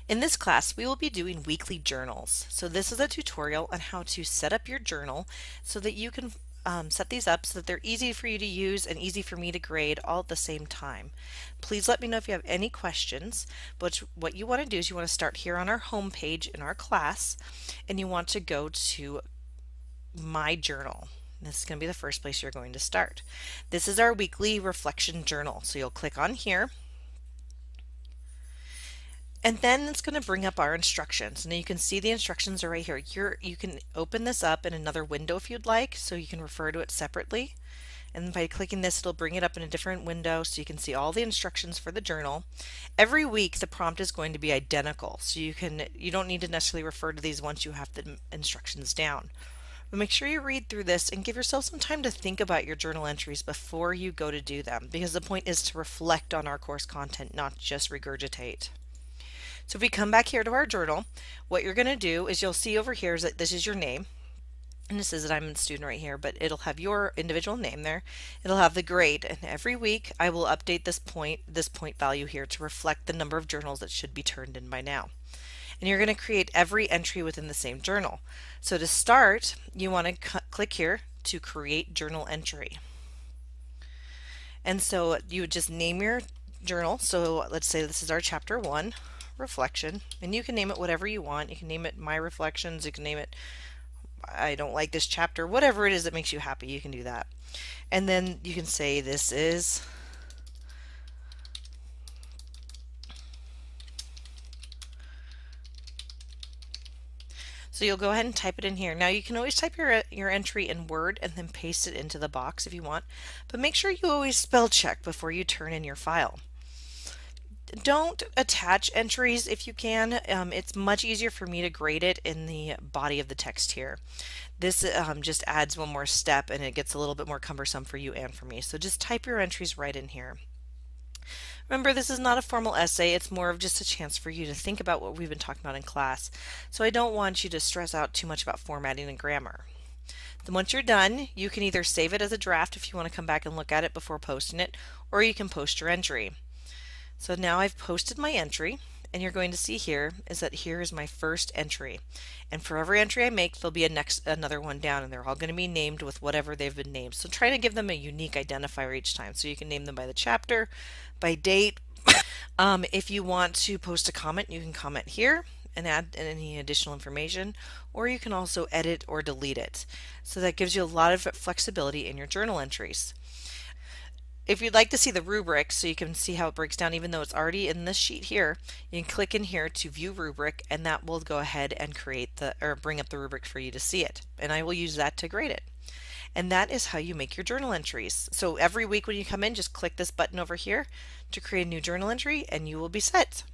In this class, we will be doing weekly journals. So this is a tutorial on how to set up your journal so that you can set these up so that they're easy for you to use and easy for me to grade all at the same time. Please let me know if you have any questions, but what you want to do is you want to start here on our home page in our class, and you want to go to My Journal. This is going to be the first place you're going to start. This is our weekly reflection journal. So you'll click on here, and then it's going to bring up our instructions. Now you can see the instructions are right here. You can open this up in another window if you'd like, so you can refer to it separately. And by clicking this, it'll bring it up in a different window so you can see all the instructions for the journal. Every week the prompt is going to be identical, so you don't need to necessarily refer to these once you have the instructions down. But make sure you read through this and give yourself some time to think about your journal entries before you go to do them, because the point is to reflect on our course content, not just regurgitate. So if we come back here to our journal, what you're going to do is you'll see over here is that this is your name. And this is that I'm a student right here, but it'll have your individual name there. It'll have the grade, and every week I will update this point value here to reflect the number of journals that should be turned in by now. And you're going to create every entry within the same journal. So to start, you want to click here to create journal entry. And so you would just name your journal. So let's say this is our chapter 1 reflection, and you can name it whatever you want. You can name it My Reflections, you can name it I don't like this chapter, whatever it is that makes you happy, you can do that. And then you can say this is so you'll go ahead and type it in here. Now you can always type your entry in Word and then paste it into the box if you want, but make sure you always spell check before you turn in your file. Don't attach entries if you can. It's much easier for me to grade it in the body of the text here. This just adds one more step and it gets a little bit more cumbersome for you and for me. So just type your entries right in here. Remember, this is not a formal essay, it's more of just a chance for you to think about what we've been talking about in class. So I don't want you to stress out too much about formatting and grammar. Then once you're done, you can either save it as a draft if you want to come back and look at it before posting it, or you can post your entry. So now I've posted my entry, and you're going to see here is that here is my first entry. And for every entry I make, there'll be another one down, and they're all going to be named with whatever they've been named. So try to give them a unique identifier each time. So you can name them by the chapter, by date. If you want to post a comment, you can comment here and add any additional information, or you can also edit or delete it. So that gives you a lot of flexibility in your journal entries. If you'd like to see the rubric so you can see how it breaks down even though it's already in this sheet here, you can click in here to view rubric, and that will go ahead and bring up the rubric for you to see it. And I will use that to grade it. And that is how you make your journal entries. So every week when you come in, just click this button over here to create a new journal entry and you will be set.